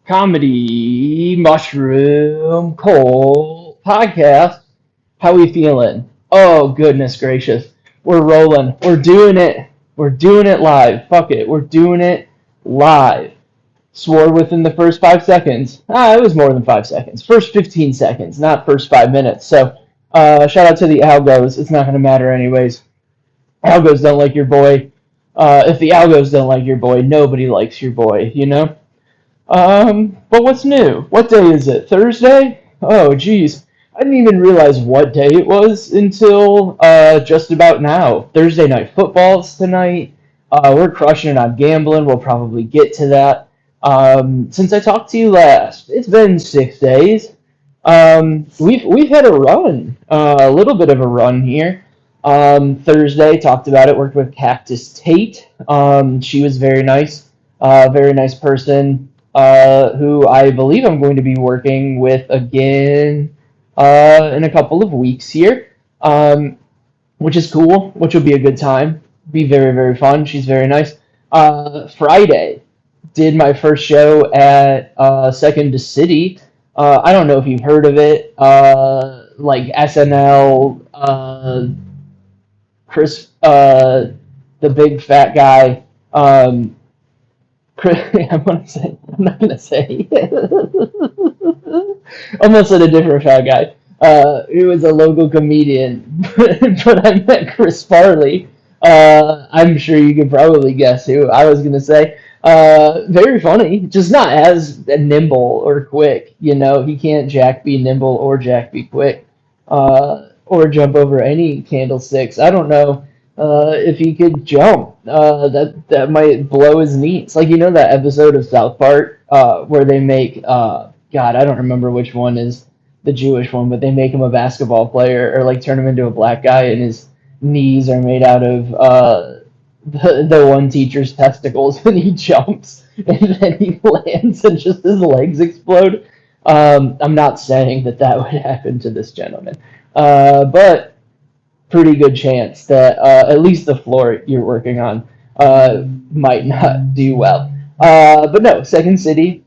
Comedy Mushroom Cole podcast. How we feeling? Oh goodness gracious. We're rolling. We're doing it. We're doing it live. Fuck it. We're doing it live. Swore within the first 5 seconds. It was more than 5 seconds. First 15 seconds, not first 5 minutes. So shout out to the algos. It's not gonna matter anyways. Algos don't like your boy. If the algos don't like your boy, nobody likes your boy, you know? But what's new? What day is it? Thursday? Oh, geez. I didn't even realize what day it was until just about now. Thursday night football's tonight. We're crushing it on gambling. We'll probably get to that. Since I talked to you last, it's been 6 days. We've had a run, a little bit of a run here. Thursday talked about it. Worked with Cactus Tate. She was very nice person who I believe I'm going to be working with again in a couple of weeks here, which is cool, which will be a good time. Be very, very fun. She's very nice. Friday, did my first show at Second to City. I don't know if you've heard of it. Like SNL, Chris, the big fat guy. I want to say, I'm not gonna say. Almost said a different fat guy. He was a local comedian, but I met Chris Farley. I'm sure you could probably guess who I was gonna say. Very funny, just not as nimble or quick. You know, he can't Jack be nimble or Jack be quick, or jump over any candlesticks. I don't know if he could jump. That might blow his knees. Like you know that episode of South Park where they make God, I don't remember which one is the Jewish one, but they make him a basketball player or like turn him into a black guy, and his knees are made out of the one teacher's testicles, and he jumps, and then he lands, and just his legs explode. I'm not saying that that would happen to this gentleman, but pretty good chance that at least the floor you're working on might not do well. But no, Second City,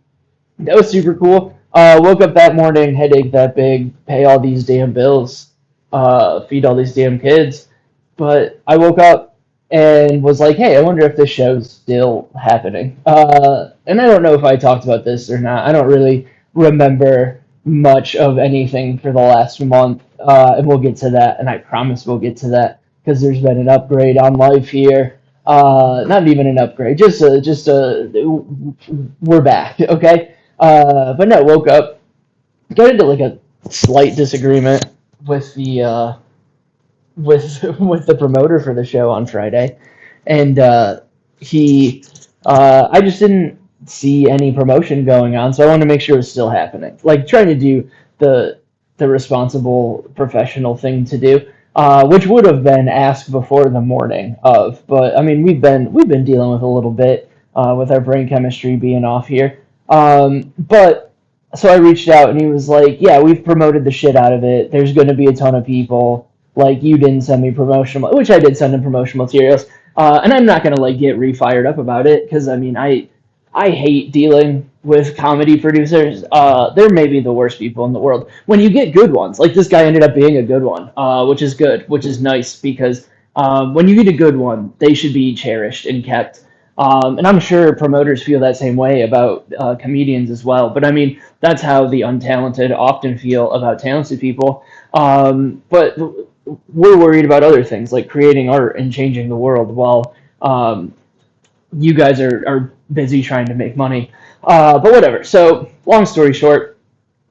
that was super cool. Woke up that morning, headache that big, pay all these damn bills, feed all these damn kids. But I woke up and was like, hey, I wonder if this show's still happening. And I don't know if I talked about this or not. I don't really remember much of anything for the last month. And we'll get to that, and I promise we'll get to that because there's been an upgrade on life here. Not even an upgrade, we're back, okay? But no, woke up, got into like a slight disagreement with the with the promoter for the show on Friday, and he I just didn't see any promotion going on, so I wanted to make sure it was still happening. Like trying to do the responsible professional thing to do, which would have been asked before the morning of. But I mean, we've been dealing with a little bit with our brain chemistry being off here. But so I reached out and he was like, "Yeah, we've promoted the shit out of it. There's going to be a ton of people. Like you didn't send me promotional, which I did send in promotional materials, and I'm not gonna like get re-fired up about it because I mean I hate dealing with comedy producers. They're maybe the worst people in the world. When you get good ones, like this guy ended up being a good one, which is good, which is nice because when you get a good one, they should be cherished and kept. And I'm sure promoters feel that same way about comedians as well. But I mean, that's how the untalented often feel about talented people. But we're worried about other things like creating art and changing the world while you guys are busy trying to make money. But whatever. So, long story short,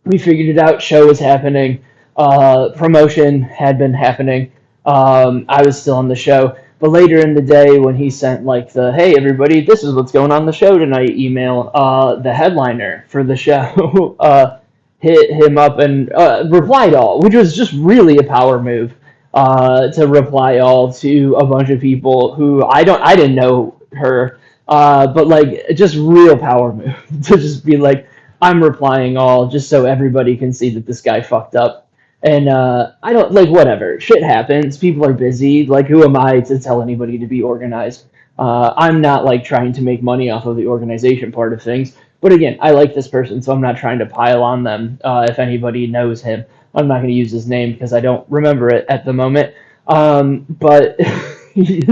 we figured it out. Show was happening. Promotion had been happening. I was still on the show. But later in the day, when he sent like the "Hey everybody, this is what's going on the show tonight" email, the headliner for the show hit him up and replied all, which was just really a power move to reply all to a bunch of people who I didn't know her, but like just real power move to just be like, I'm replying all just so everybody can see that this guy fucked up. And I don't like whatever. Shit happens. People are busy. Like, who am I to tell anybody to be organized? I'm not like trying to make money off of the organization part of things. But again, I like this person, so I'm not trying to pile on them. If anybody knows him, I'm not going to use his name because I don't remember it at the moment. But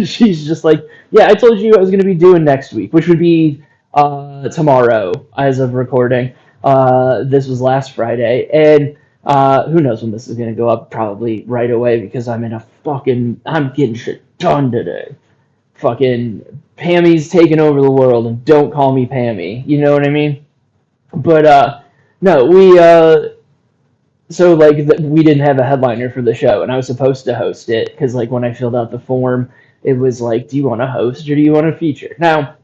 she's just like, yeah, I told you I was going to be doing next week, which would be tomorrow as of recording. This was last Friday, and who knows when this is going to go up? Probably right away because I'm getting shit done today. Fucking Pammy's taking over the world, and don't call me Pammy. You know what I mean? But no, so like we didn't have a headliner for the show, and I was supposed to host it because like when I filled out the form, it was like, do you want to host or do you want to feature? Now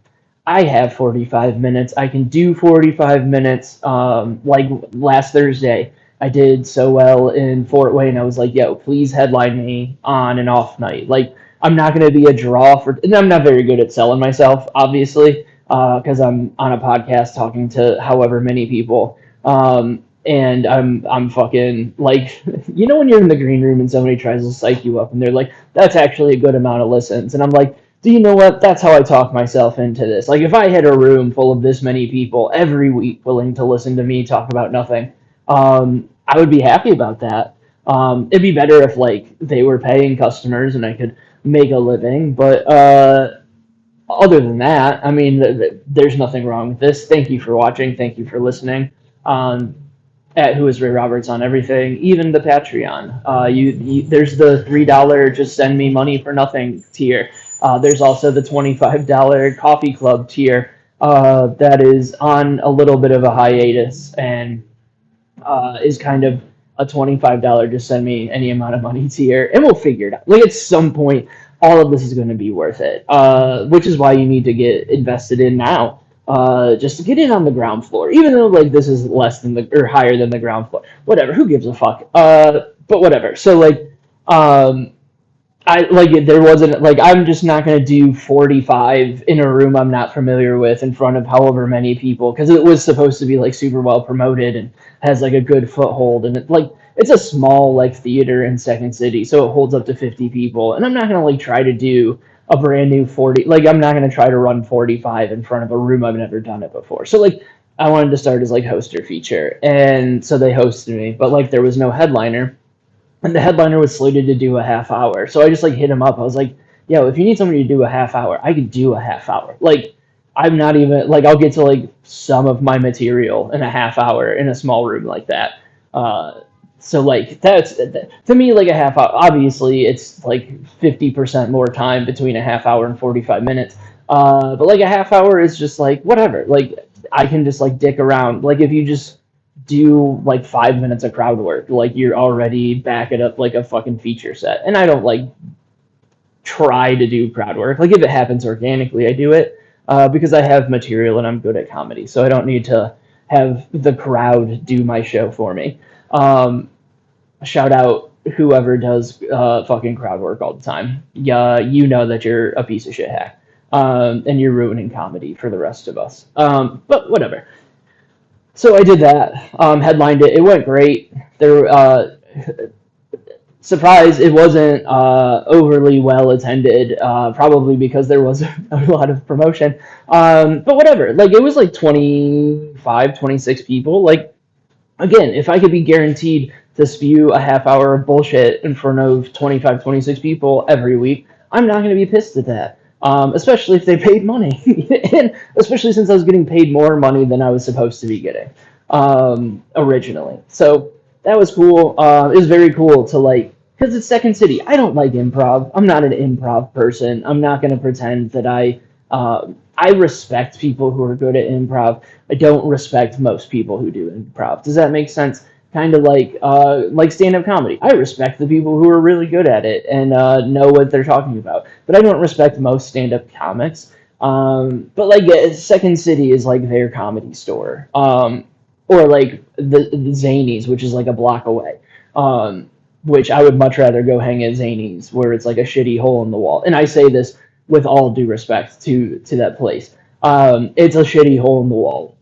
I have 45 minutes. I can do 45 minutes. Like last Thursday, I did so well in Fort Wayne. I was like, yo, please headline me on an off night. Like, I'm not going to be a draw for, and I'm not very good at selling myself, obviously, because I'm on a podcast talking to however many people. And I'm fucking like, you know, when you're in the green room and somebody tries to psych you up and they're like, that's actually a good amount of listens. And I'm like, do you know what? That's how I talk myself into this. Like, if I had a room full of this many people every week willing to listen to me talk about nothing, I would be happy about that. It'd be better if, like, they were paying customers and I could make a living. But other than that, I mean, there's nothing wrong with this. Thank you for watching. Thank you for listening. At Who is Ray Roberts on everything, even the Patreon. There's the $3 just send me money for nothing tier. There's also the $25 coffee club tier that is on a little bit of a hiatus and is kind of a $25 just send me any amount of money tier, and we'll figure it out. Like at some point, all of this is going to be worth it, which is why you need to get invested in now. Just to get in on the ground floor, even though like this is less than the or higher than the ground floor. Whatever, who gives a fuck? But whatever. So like, I like there wasn't like I'm just not gonna do 45 in a room I'm not familiar with in front of however many people because it was supposed to be like super well promoted and has like a good foothold and it's a small like theater in Second City so it holds up to 50 people and I'm not gonna like try to do a brand new 40 like I'm not gonna try to run 45 in front of a room I've never done it before so like I wanted to start as like host or feature and so they hosted me but like there was no headliner and the headliner was slated to do a half hour. So I just like hit him up. I was like, yo, if you need somebody to do a half hour, I could do a half hour. Like I'm not even like I'll get to like some of my material in a half hour in a small room like that. So like that's to me like a half hour. Obviously, it's like 50% more time between a half hour and 45 minutes. But like a half hour is just like whatever. Like I can just like dick around. Like if you just do like 5 minutes of crowd work, like you're already back it up like a fucking feature set. And I don't like try to do crowd work. Like if it happens organically, I do it because I have material and I'm good at comedy, so I don't need to have the crowd do my show for me. Shout out whoever does fucking crowd work all the time. Yeah, you know that you're a piece of shit hack. And you're ruining comedy for the rest of us. But whatever. So I did that, headlined it. It went great. There, surprise, it wasn't overly well attended, probably because there was a lot of promotion. But whatever, like it was like 25, 26 people. Like, again, if I could be guaranteed to spew a half hour of bullshit in front of 25, 26 people every week, I'm not going to be pissed at that. Especially if they paid money, and especially since I was getting paid more money than I was supposed to be getting originally. So that was cool. It was very cool to like, because it's Second City. I don't like improv. I'm not an improv person. I'm not going to pretend that I respect people who are good at improv. I don't respect most people who do improv. Does that make sense? Kind of like stand-up comedy. I respect the people who are really good at it and know what they're talking about, but I don't respect most stand-up comics. But like Second City is like their comedy store, or like the Zanies, which is like a block away. Which I would much rather go hang at Zanies, where it's like a shitty hole in the wall. And I say this with all due respect to that place. It's a shitty hole in the wall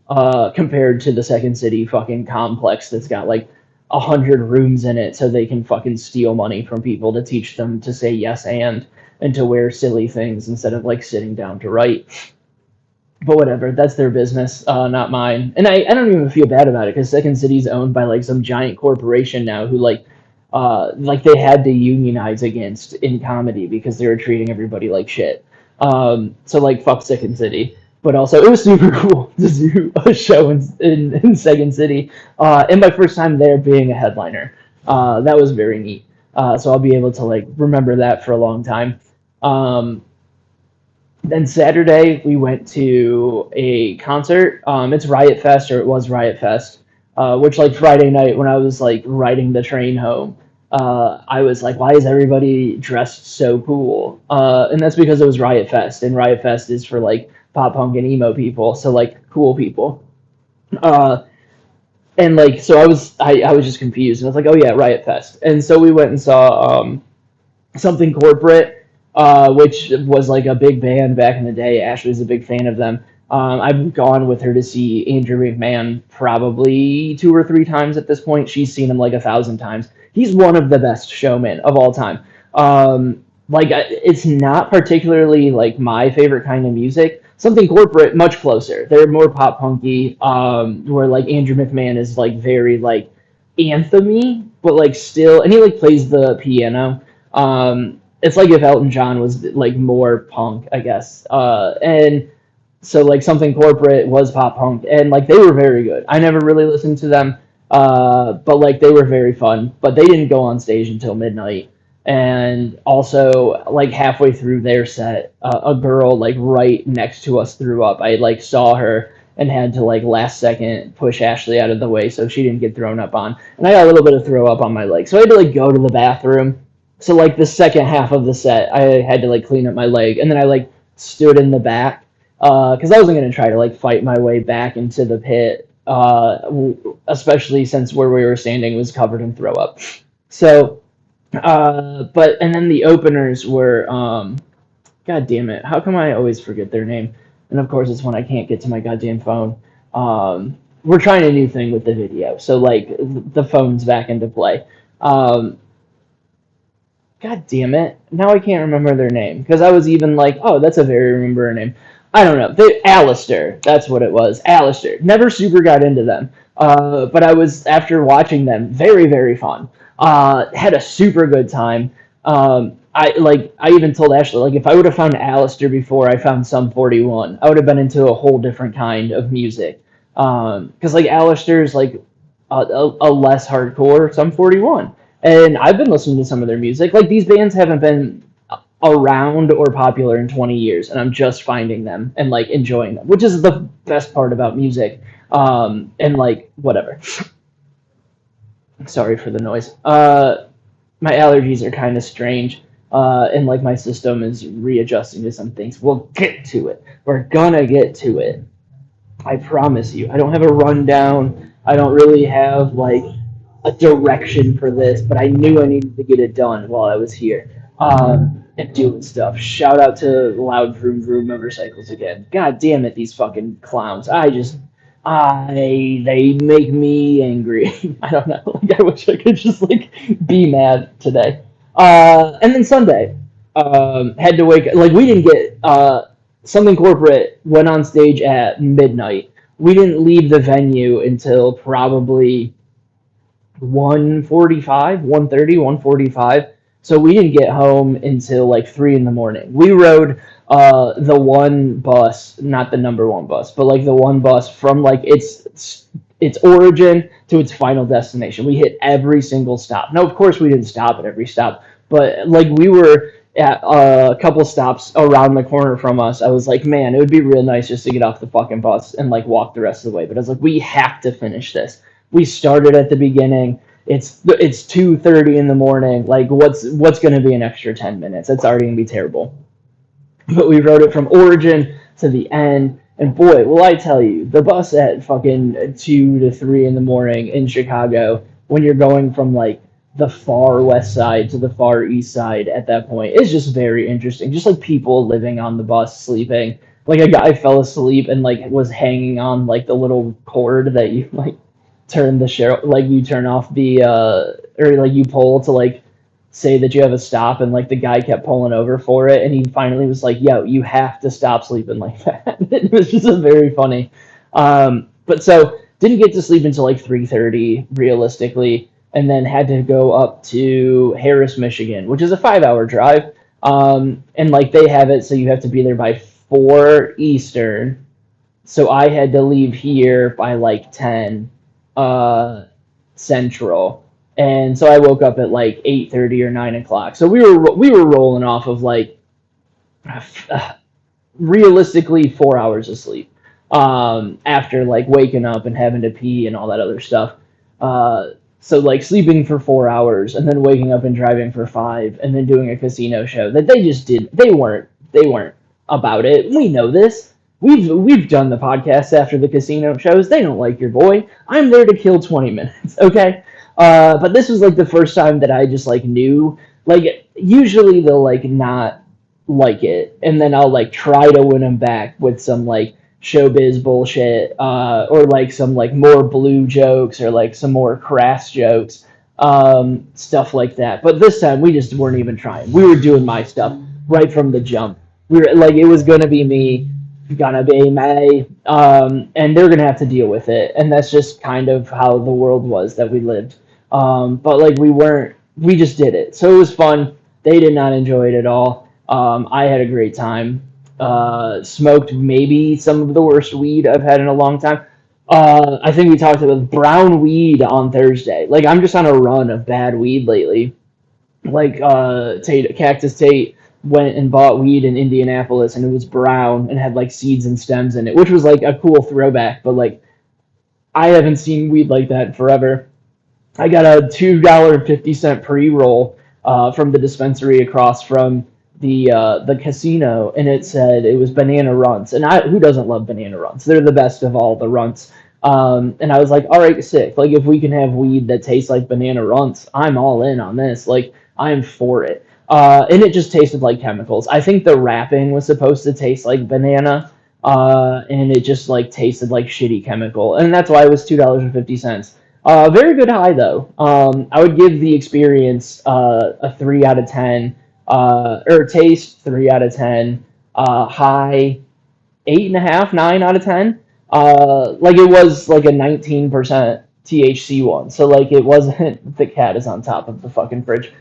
compared to the Second City fucking complex that's got like 100 rooms in it so they can fucking steal money from people to teach them to say yes and. and to wear silly things instead of like sitting down to write. But whatever, that's their business, not mine. And I don't even feel bad about it because Second City's owned by like some giant corporation now who like they had to unionize against in comedy because they were treating everybody like shit. So like fuck Second City. But also it was super cool to do a show in Second City, and my first time there being a headliner. That was very neat. So I'll be able to like remember that for a long time. Um, then Saturday we went to a concert. It's Riot Fest, or it was Riot Fest. Which like Friday night when I was like riding the train home, I was like, why is everybody dressed so cool? And that's because it was Riot Fest, and Riot Fest is for like pop punk and emo people, so like cool people. Uh, and like so I was just confused, and I was like, oh yeah, Riot Fest. And so we went and saw something corporate, which was like a big band back in the day. Ashley's a big fan of them. I've gone with her to see Andrew McMahon probably 2 or 3 times at this point. She's seen him like 1,000 times. He's one of the best showmen of all time. Like it's not particularly like my favorite kind of music. Something corporate, much closer. They're more pop punky. Where like Andrew McMahon is like very like anthemy, but like still, and he like plays the piano. It's like if Elton John was like more punk, I guess. And so like something corporate was pop punk, and like they were very good. I never really listened to them, but like they were very fun. But they didn't go on stage until midnight, and also like halfway through their set, a girl like right next to us threw up. I like saw her and had to like last second push Ashley out of the way so she didn't get thrown up on. And I got a little bit of throw up on my leg, so I had to like go to the bathroom. So like the second half of the set, I had to like clean up my leg, and then I like stood in the back because I wasn't gonna try to like fight my way back into the pit, especially since where we were standing was covered in throw up. So, but and then the openers were, God damn it, how come I always forget their name? And of course, it's when I can't get to my goddamn phone. We're trying a new thing with the video, so like the phone's back into play. Um, God damn it. Now I can't remember their name. Because I was even like, oh, that's a very remember name. I don't know. Alistair. That's what it was. Alistair. Never super got into them. But I was, after watching them, very, very fun. Had a super good time. I even told Ashley, like, if I would have found Alistair before I found Sum 41, I would have been into a whole different kind of music. Because, like, Alistair's, like, a less hardcore Sum 41. And I've been listening to some of their music. Like these bands haven't been around or popular in 20 years, and I'm just finding them and like enjoying them, which is the best part about music. And like whatever. Sorry for the noise. My allergies are kind of strange, and like my system is readjusting to some things. We'll get to it. We're gonna get to it. I promise you. I don't have a rundown. I don't really have like a direction for this, but I knew I needed to get it done while I was here, and doing stuff. Shout out to Loud Vroom Vroom Motorcycles again. God damn it, these fucking clowns. They make me angry. I don't know. Like, I wish I could just like be mad today. And then Sunday, had to wake. Like we didn't get something corporate went on stage at midnight. We didn't leave the venue until probably 1:45, 1:30, 1:45. So we didn't get home until like 3 in the morning. We rode the one bus, not the number one bus, but like the one bus from like its origin to its final destination. We hit every single stop. Now, of course, we didn't stop at every stop, but like we were at a couple stops around the corner from us. I was like, man, it would be real nice just to get off the fucking bus and like walk the rest of the way. But I was like, we have to finish this. We started at the beginning. It's 2:30 in the morning. Like what's going to be an extra 10 minutes? It's already going to be terrible. But we rode it from origin to the end, and boy, will I tell you, the bus at fucking 2 to 3 in the morning in Chicago, when you're going from like the far west side to the far east side at that point, is just very interesting. Just like people living on the bus, sleeping. Like a guy fell asleep and like was hanging on like the little cord that you like turn the share, like you turn off the or like you pull to like say that you have a stop, and like the guy kept pulling over for it, and he finally was like, "Yo, you have to stop sleeping like that." It was just a very funny. But so didn't get to sleep until like 3:30 realistically, and then had to go up to Harris, Michigan, which is a 5-hour drive. And like they have it so you have to be there by 4 Eastern. So I had to leave here by like 10 Central. And so I woke up at like 8:30 or 9 o'clock. So we were rolling off of like realistically 4 hours of sleep after like waking up and having to pee and all that other stuff. So like sleeping for 4 hours and then waking up and driving for 5 and then doing a casino show that they just did. They weren't about it. We know this. We've done the podcast after the casino shows. They don't like your boy. I'm there to kill 20 minutes. Okay. But this was like the first time that I just like knew. Like usually they'll like not like it, and then I'll like try to win them back with some like showbiz bullshit, or like some like more blue jokes or like some more crass jokes, stuff like that. But this time we just weren't even trying. We were doing my stuff right from the jump. We were like, it was gonna be me, gonna be May, and they're gonna have to deal with it, and that's just kind of how the world was that we lived. But like we weren't, we just did it, so it was fun. They did not enjoy it at all. I had a great time. Smoked maybe some of the worst weed I've had in a long time. I think we talked about brown weed on Thursday. Like I'm just on a run of bad weed lately. Like Cactus Tate went and bought weed in Indianapolis, and it was brown and had like seeds and stems in it, which was like a cool throwback. But like I haven't seen weed like that in forever. I got a $2.50 pre-roll from the dispensary across from the casino, and it said it was banana runts. And who doesn't love banana runts? They're the best of all the runts. And I was like, all right, sick. Like if we can have weed that tastes like banana runts, I'm all in on this. Like I'm for it. And it just tasted like chemicals. I think the wrapping was supposed to taste like banana, and it just like tasted like shitty chemical, and that's why it was $2.50. Very good high though. I would give the experience a 3 out of 10, or taste 3 out of 10. High 8.5, 9 out of 10. Like it was like a 19% THC one, so like it wasn't the cat is on top of the fucking fridge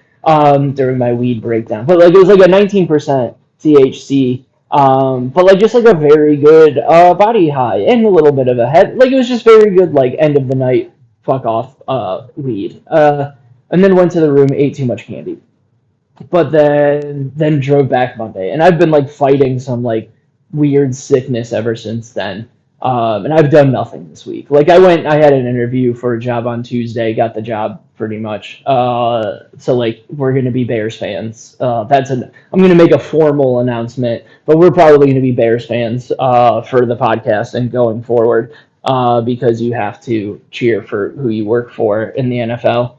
during my weed breakdown, but like it was like a 19% THC. But like just like a very good body high and a little bit of a head. Like it was just very good like end of the night fuck off weed. And then went to the room, ate too much candy, but then drove back Monday, and I've been like fighting some like weird sickness ever since then. And I've done nothing this week. Like I had an interview for a job on Tuesday, got the job pretty much. So like we're gonna be Bears fans. I'm gonna make a formal announcement, but we're probably gonna be Bears fans for the podcast and going forward, because you have to cheer for who you work for in the NFL.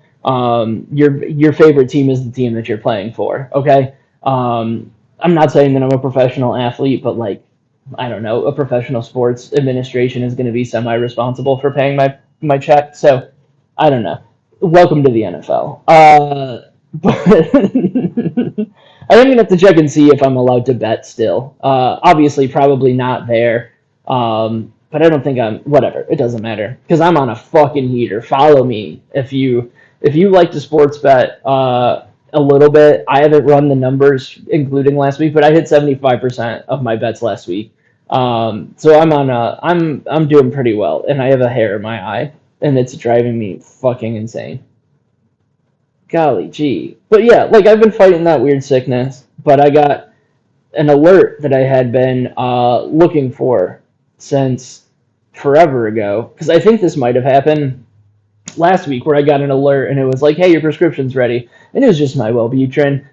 Your favorite team is the team that you're playing for. Okay. I'm not saying that I'm a professional athlete, but like I don't know, a professional sports administration is going to be semi-responsible for paying my check. So I don't know. Welcome to the NFL. But I think I'm gonna have to check and see if I'm allowed to bet still. Obviously, probably not there. But I don't think I'm. Whatever. It doesn't matter because I'm on a fucking heater. Follow me if you like to sports bet. A little bit. I haven't run the numbers, including last week, but I hit 75% of my bets last week. So I'm doing pretty well, and I have a hair in my eye, and it's driving me fucking insane. Golly gee. But yeah, like I've been fighting that weird sickness, but I got an alert that I had been looking for since forever ago, because I think this might have happened last week where I got an alert and it was like, hey, your prescription's ready. And it was just my Wellbutrin.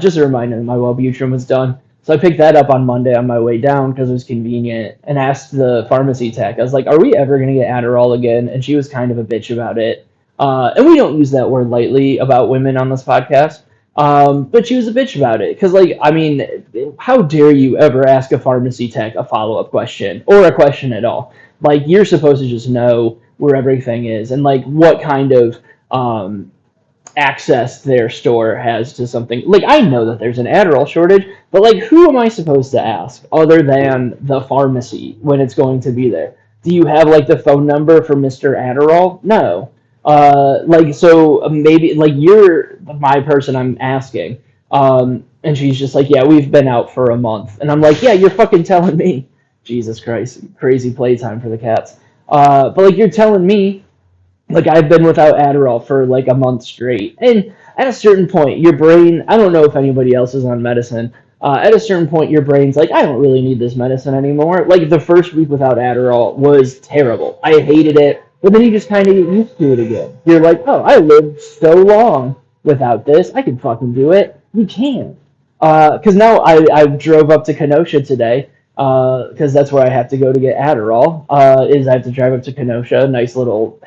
Just a reminder that my Wellbutrin was done. So I picked that up on Monday on my way down because it was convenient and asked the pharmacy tech. I was like, are we ever going to get Adderall again? And she was kind of a bitch about it. And we don't use that word lightly about women on this podcast. But she was a bitch about it. Because, like, I mean, how dare you ever ask a pharmacy tech a follow-up question or a question at all? Like, you're supposed to just know where everything is and, like, what kind of access their store has to something. Like, I know that there's an Adderall shortage, but like, who am I supposed to ask other than the pharmacy when it's going to be there? Do you have like the phone number for Mr. Adderall? No. Like, so maybe like you're my person I'm asking. And she's just like, yeah, we've been out for a month, and I'm like, yeah, you're fucking telling me. Jesus Christ, crazy playtime for the cats. But like, you're telling me like I've been without Adderall for like a month straight, and at a certain point, your brain. I don't know if anybody else is on medicine. At a certain point, your brain's like, I don't really need this medicine anymore. Like the first week without Adderall was terrible. I hated it, but then you just kind of get used to it again. You're like, oh, I lived so long without this. I can fucking do it. You can. Because now I drove up to Kenosha today because that's where I have to go to get Adderall. Is I have to drive up to Kenosha, nice little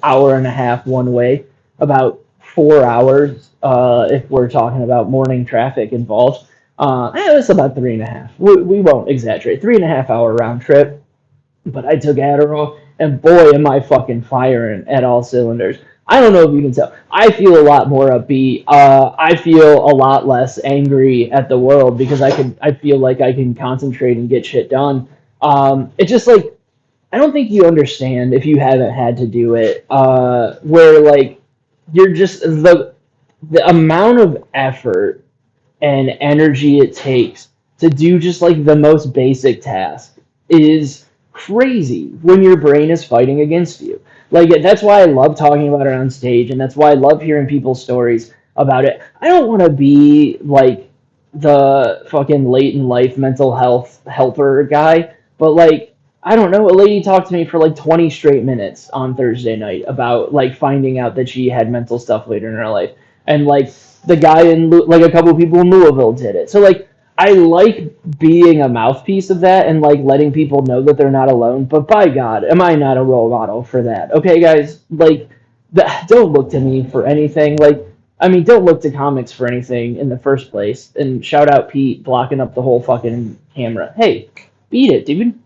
hour and a half one way, about 4 hours if we're talking about morning traffic involved. It's about 3.5. We won't exaggerate. 3.5 hour round trip, but I took Adderall, and boy, am I fucking firing at all cylinders. I don't know if you can tell. I feel a lot more upbeat. I feel a lot less angry at the world because I feel like I can concentrate and get shit done. It's just like I don't think you understand if you haven't had to do it. Where like you're just the amount of effort and energy it takes to do just like the most basic task is crazy when your brain is fighting against you. Like that's why I love talking about it on stage, and that's why I love hearing people's stories about it. I don't want to be like the fucking late in life mental health helper guy, but like I don't know, a lady talked to me for like 20 straight minutes on Thursday night about like finding out that she had mental stuff later in her life. And like the guy in like a couple of people in Louisville did it. So like I like being a mouthpiece of that and like letting people know that they're not alone. But by God, am I not a role model for that? Okay, guys, like don't look to me for anything. Like I mean, don't look to comics for anything in the first place. And shout out Pete blocking up the whole fucking camera. Hey, beat it, dude.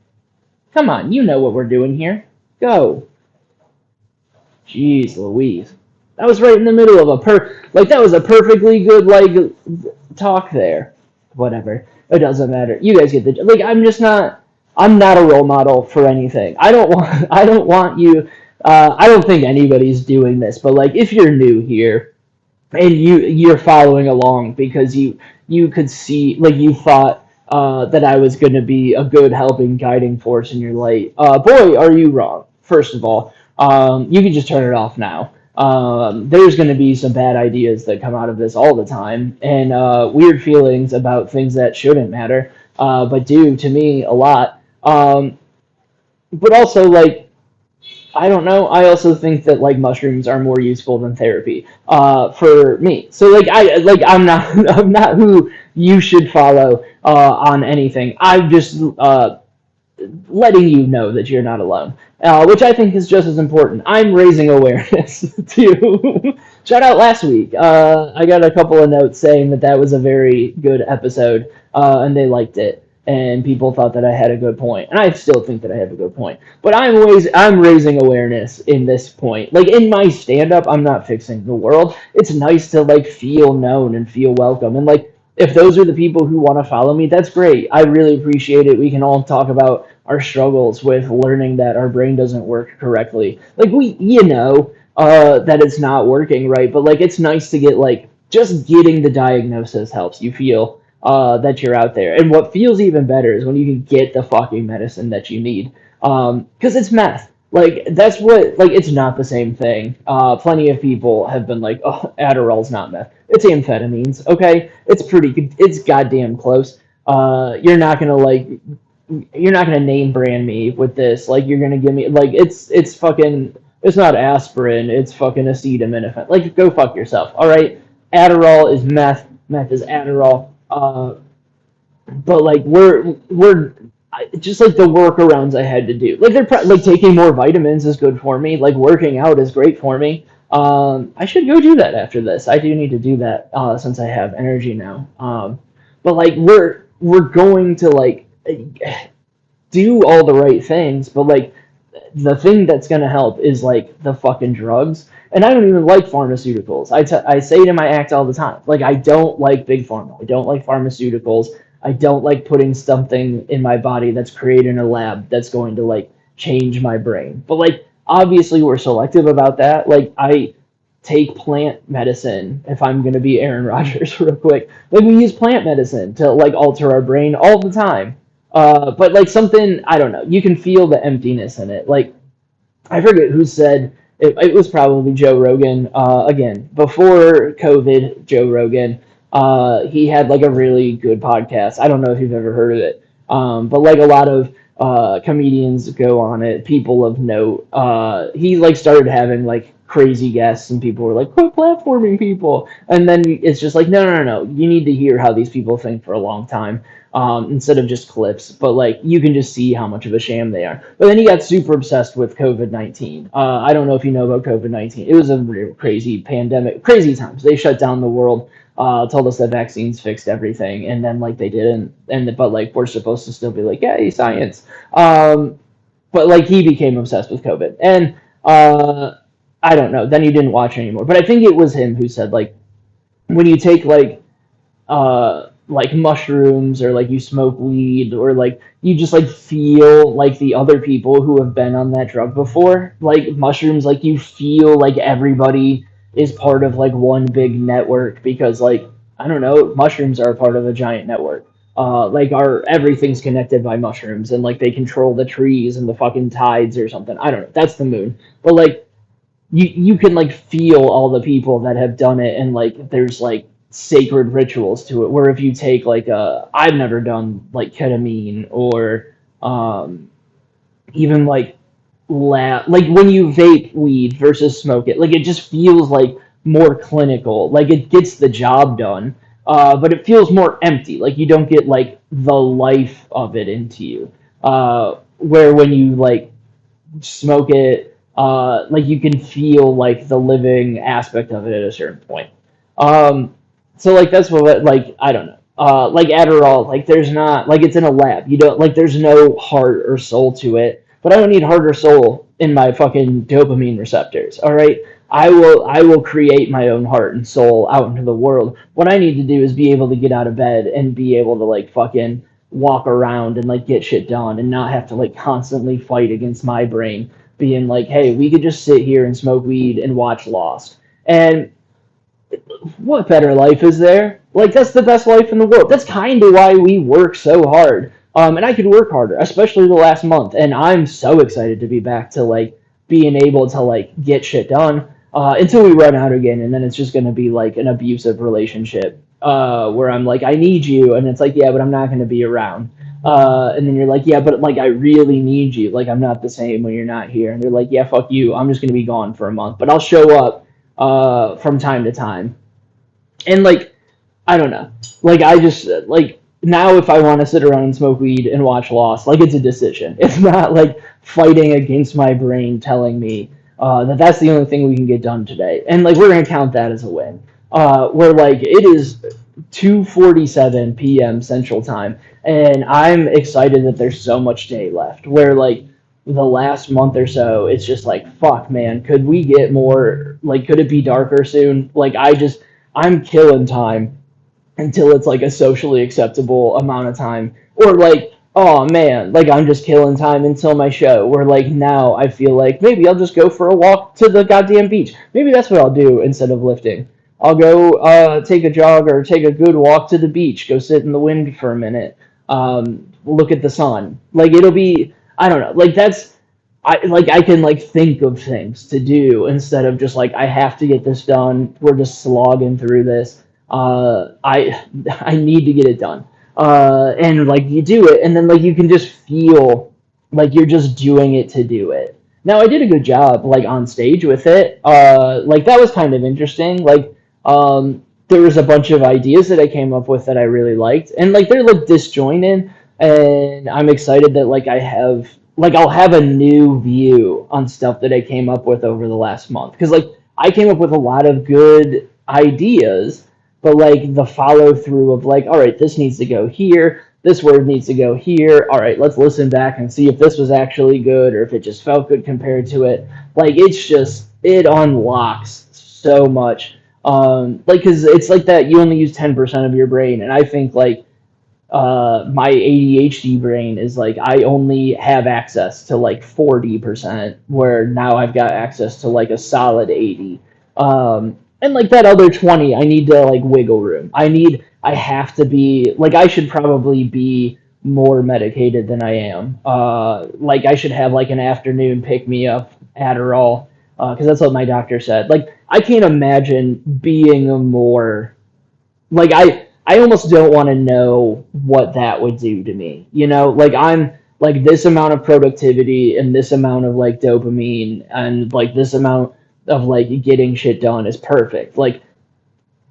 Come on, you know what we're doing here. Go. Jeez Louise. That was right in the middle of like that was a perfectly good like talk there. Whatever. It doesn't matter. You guys get the like I'm not a role model for anything. I don't want you I don't think anybody's doing this, but like if you're new here and you're following along because you could see like you thought that I was going to be a good helping guiding force in your life. Boy, are you wrong. First of all, you can just turn it off now. There's going to be some bad ideas that come out of this all the time, and weird feelings about things that shouldn't matter, but do to me a lot. But also, like, I don't know. I also think that like mushrooms are more useful than therapy for me. So I'm not I'm not who you should follow on anything. I'm just letting you know that you're not alone, which I think is just as important. I'm raising awareness too. Shout out last week. I got a couple of notes saying that that was a very good episode, and they liked it, and people thought that I had a good point, and I still think that I have a good point. But I'm raising awareness in this point. Like in my stand up, I'm not fixing the world. It's nice to like feel known and feel welcome, and like if those are the people who want to follow me, that's great. I really appreciate it. We can all talk about our struggles with learning that our brain doesn't work correctly. Like that it's not working right, but like it's nice to get like just getting the diagnosis helps you feel that you're out there. And what feels even better is when you can get the fucking medicine that you need, because it's meth. Like that's what like it's not the same thing. Plenty of people have been like, "Oh, Adderall's not meth. It's amphetamines." Okay, it's pretty good. It's goddamn close. You're not gonna like you're not gonna name brand me with this. Like you're gonna give me like it's fucking it's not aspirin. It's fucking acetaminophen. Like go fuck yourself. All right, Adderall is meth. Meth is Adderall. But like we're just like the workarounds I had to do. Like like taking more vitamins is good for me. Like working out is great for me. I should go do that after this. I do need to do that since I have energy now. But like we're going to like do all the right things, but like the thing that's going to help is like the fucking drugs. And I don't even like pharmaceuticals. I say it in my act all the time. Like, I don't like big pharma. I don't like pharmaceuticals. I don't like putting something in my body that's created in a lab that's going to like change my brain. But like, obviously, we're selective about that. Like, I take plant medicine if I'm going to be Aaron Rodgers real quick. Like, we use plant medicine to like alter our brain all the time. But like something, I don't know, you can feel the emptiness in it. Like, I forget who said it was probably Joe Rogan. Again, before COVID, Joe Rogan. He had like a really good podcast. I don't know if you've ever heard of it, but like a lot of comedians go on it. People of note. He like started having like crazy guests, and people were like, "Quit platforming people." And then it's just like, no, no, no, no. You need to hear how these people think for a long time, instead of just clips. But like, you can just see how much of a sham they are. But then he got super obsessed with COVID-19. I don't know if you know about COVID-19. It was a real crazy pandemic, crazy times. They shut down the world. Told us that vaccines fixed everything, and then like they didn't, but like we're supposed to still be like, hey, science. But like he became obsessed with COVID, and I don't know. Then he didn't watch anymore. But I think it was him who said like, when you take like mushrooms, or like you smoke weed, or like you just like feel like the other people who have been on that drug before, like mushrooms, like you feel like everybody is part of like one big network, because like, I don't know, mushrooms are a part of a giant network. Like our everything's connected by mushrooms, and like they control the trees and the fucking tides or something. I don't know, that's the moon. But like, you can like feel all the people that have done it, and like there's like sacred rituals to it, where if you take like I've never done like ketamine, or even like like when you vape weed versus smoke it, like it just feels like more clinical, like it gets the job done, but it feels more empty, like you don't get like the life of it into you, where when you like smoke it, like you can feel like the living aspect of it at a certain point. Um, so like that's what, like, I don't know. Like Adderall, like there's not, like it's in a lab. You don't, like, there's no heart or soul to it. But I don't need heart or soul in my fucking dopamine receptors. All right. I will create my own heart and soul out into the world. What I need to do is be able to get out of bed and be able to like fucking walk around and like get shit done, and not have to like constantly fight against my brain being like, hey, we could just sit here and smoke weed and watch Lost. And what better life is there? Like, that's the best life in the world. That's kind of why we work so hard. And I could work harder, especially the last month. And I'm so excited to be back to like being able to like get shit done, until we run out again, and then it's just gonna be like an abusive relationship, where I'm like, I need you, and it's like, yeah, but I'm not gonna be around. And then you're like, yeah, but like I really need you. Like, I'm not the same when you're not here. And they're like, yeah, fuck you. I'm just gonna be gone for a month, but I'll show up from time to time. And like, I don't know, like I just like, now if I want to sit around and smoke weed and watch Lost, like it's a decision. It's not like fighting against my brain telling me that that's the only thing we can get done today, and like we're gonna count that as a win. Where like it is 2:47 p.m. Central Time, and I'm excited that there's so much day left. Where like the last month or so, it's just like, fuck, man, could we get more? Like, could it be darker soon? Like, I'm killing time until it's like a socially acceptable amount of time, or like, oh man, like I'm just killing time until my show, where like now I feel like maybe I'll just go for a walk to the goddamn beach. Maybe that's what I'll do instead of lifting. I'll go take a jog, or take a good walk to the beach, go sit in the wind for a minute, look at the sun. Like, it'll be, I don't know, like that's, I can like think of things to do, instead of just like, I have to get this done. We're just slogging through this. I need to get it done. And like you do it, and then like you can just feel like you're just doing it to do it. Now I did a good job like on stage with it. Like that was kind of interesting. Like there was a bunch of ideas that I came up with that I really liked, and like they're like disjointed, and I'm excited that like I'll have a new view on stuff that I came up with over the last month, because like I came up with a lot of good ideas, but like the follow through of like, all right, this needs to go here, this word needs to go here. All right, let's listen back and see if this was actually good or if it just felt good compared to it. Like it's just it unlocks so much. Like because it's like that you only use 10% of your brain, and I think like my ADHD brain is like I only have access to like 40%, where now I've got access to like a solid 80. And like that other 20, I need to like wiggle room. I have to be like I should probably be more medicated than I am. Like I should have like an afternoon pick me up Adderall, because that's what my doctor said. Like I can't imagine being a more like I almost don't want to know what that would do to me. You know, like I'm like this amount of productivity and this amount of like dopamine and like this amount of like getting shit done is perfect. Like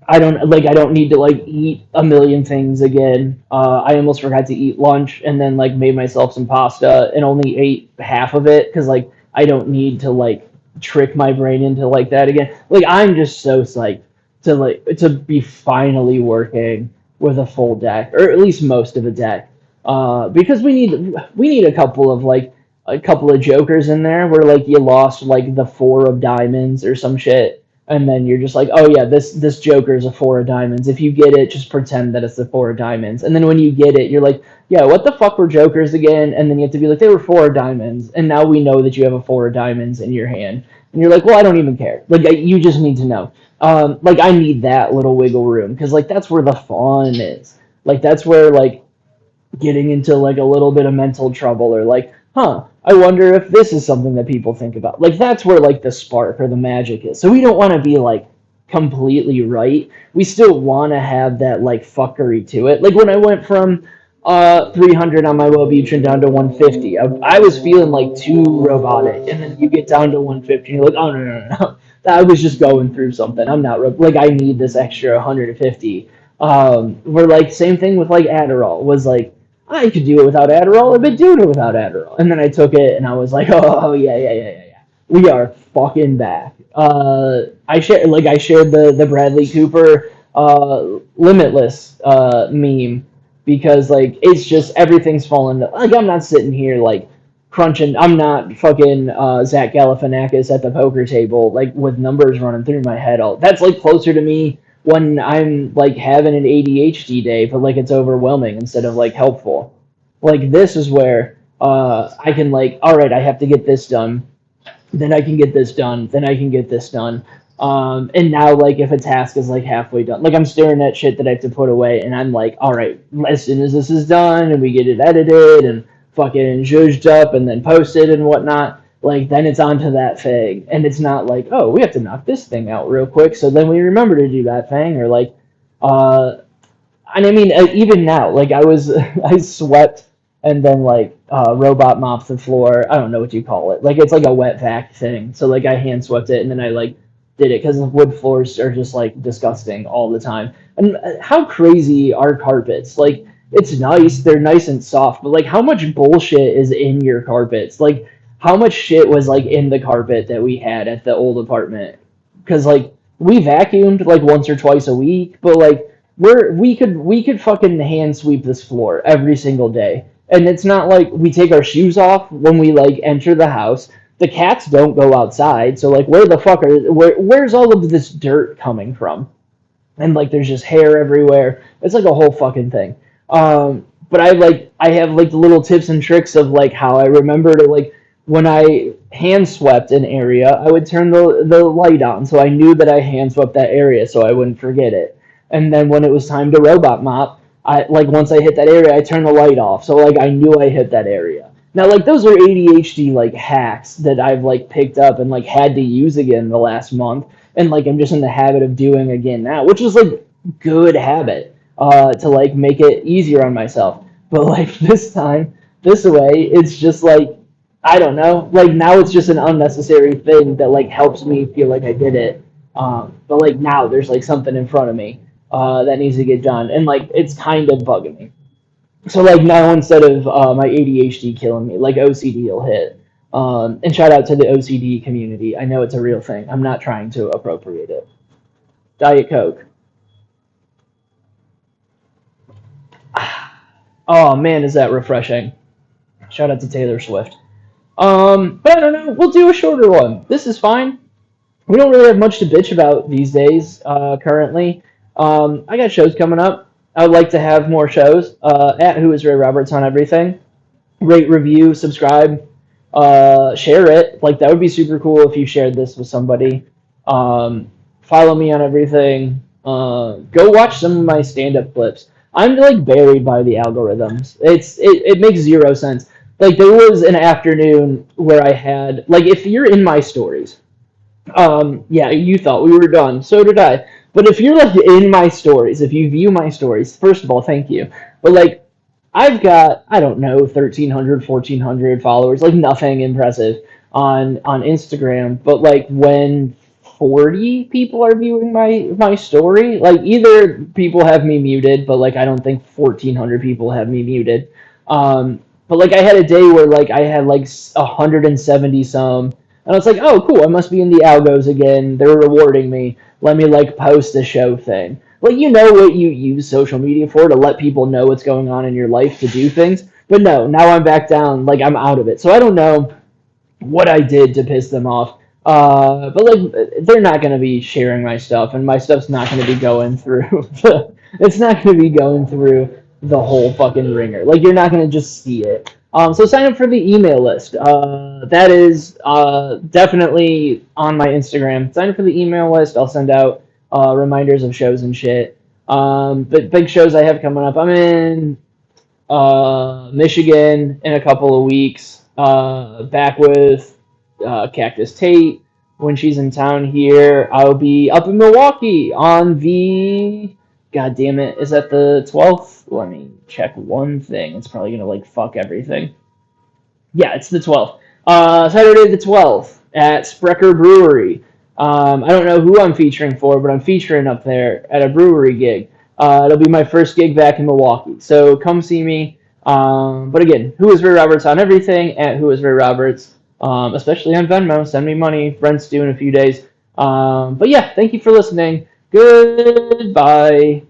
I don't need to like eat a million things again. I almost forgot to eat lunch and then like made myself some pasta and only ate half of it because like I don't need to like trick my brain into like that again. Like I'm just so psyched to be finally working with a full deck or at least most of a deck. Because we need a couple of jokers in there where like you lost like the four of diamonds or some shit and then you're just like, oh yeah, this Joker is a four of diamonds. If you get it, just pretend that it's the four of diamonds. And then when you get it, you're like, yeah, what the fuck were Jokers again? And then you have to be like, they were four of diamonds, and now we know that you have a four of diamonds in your hand. And you're like, well, I don't even care. Like you just need to know. Like I need that little wiggle room because like that's where the fun is. Like that's where like getting into like a little bit of mental trouble or like, huh, I wonder if this is something that people think about. Like that's where like the spark or the magic is. So we don't want to be like completely right. We still want to have that like fuckery to it. Like when I went from 300 on my Wellbutrin down to 150, I was feeling like too robotic, and then you get down to 150, and you're like, oh no. I was just going through something. I'm not like I need this extra 150. We're like same thing with like Adderall was like I could do it without Adderall. I've been doing it without Adderall. And then I took it and I was like, oh yeah. We are fucking back. I shared the Bradley Cooper Limitless meme because like it's just everything's falling. Like I'm not sitting here like crunching. I'm not fucking Zach Galifianakis at the poker table like with numbers running through my head. All that's like closer to me when I'm like having an ADHD day, but like it's overwhelming instead of like helpful. Like this is where I can like, all right, I have to get this done, then I can get this done, then I can get this done. And now like if a task is like halfway done, like I'm staring at shit that I have to put away, and I'm like, all right, as soon as this is done and we get it edited and fucking zhuzhed up and then posted and whatnot, like then it's on to that thing, and it's not like, oh, we have to knock this thing out real quick, so then we remember to do that thing, or like, uh, and I mean, even now, like I was, I swept and then like robot mopped the floor. I don't know what you call it. Like it's like a wet vac thing. So like I hand swept it and then I like did it because wood floors are just like disgusting all the time. And how crazy are carpets? Like it's nice, they're nice and soft, but like how much bullshit is in your carpets? Like how much shit was like in the carpet that we had at the old apartment? Because like we vacuumed like once or twice a week, but like we could fucking hand sweep this floor every single day. And it's not like we take our shoes off when we like enter the house. The cats don't go outside, so like where the fuck where's all of this dirt coming from? And like there's just hair everywhere. It's like a whole fucking thing. But I have like little tips and tricks of like how I remember to like when I hand swept an area, I would turn the light on so I knew that I hand swept that area so I wouldn't forget it. And then when it was time to robot mop, I like once I hit that area, I turned the light off so like I knew I hit that area. Now like those are ADHD like hacks that I've like picked up and like had to use again the last month, and like I'm just in the habit of doing again now, which is like good habit to like make it easier on myself. But like this time, this way, it's just like I don't know. Like now, it's just an unnecessary thing that like helps me feel like I did it. But like now, there's like something in front of me that needs to get done, and like it's kind of bugging me. So like now instead of my ADHD killing me, like OCD will hit. And shout out to the OCD community. I know it's a real thing. I'm not trying to appropriate it. Diet Coke. Oh man, is that refreshing. Shout out to Taylor Swift. But I don't know. We'll do a shorter one. This is fine. We don't really have much to bitch about these days, currently. I got shows coming up. I would like to have more shows. At Who is Ray Roberts on everything. Rate, review, subscribe, share it. Like that would be super cool if you shared this with somebody. Follow me on everything. Go watch some of my stand-up clips. I'm like buried by the algorithms. It makes zero sense. Like there was an afternoon where I had like if you're in my stories, yeah, you thought we were done. So did I. But if you're like in my stories, if you view my stories, first of all, thank you. But like I've got, I don't know, 1,300, 1,400 followers, like nothing impressive on Instagram. But like when 40 people are viewing my story, like either people have me muted, but like I don't think 1,400 people have me muted. But like I had a day where like I had like 170 some, and I was like, oh cool, I must be in the algos again. They're rewarding me. Let me like post a show thing. Like you know what you use social media for to let people know what's going on in your life to do things. But no, now I'm back down. Like I'm out of it. So I don't know what I did to piss them off. But like they're not gonna be sharing my stuff, and my stuff's not gonna be going through. It's not gonna be going through the whole fucking ringer. Like you're not gonna just see it. So sign up for the email list. That is definitely on my Instagram. Sign up for the email list. I'll send out reminders of shows and shit. But big shows I have coming up. I'm in Michigan in a couple of weeks. Back with Cactus Tate when she's in town here. I'll be up in Milwaukee on the. God damn it! Is that the 12th? Let me check one thing. It's probably gonna like fuck everything. Yeah, it's the 12th. Saturday the 12th at Sprecher Brewery. I don't know who I'm featuring for, but I'm featuring up there at a brewery gig. It'll be my first gig back in Milwaukee, so come see me. But again, Who is Ray Roberts on everything at Who is Ray Roberts, especially on Venmo. Send me money. Rent's due in a few days. But yeah, thank you for listening. Goodbye.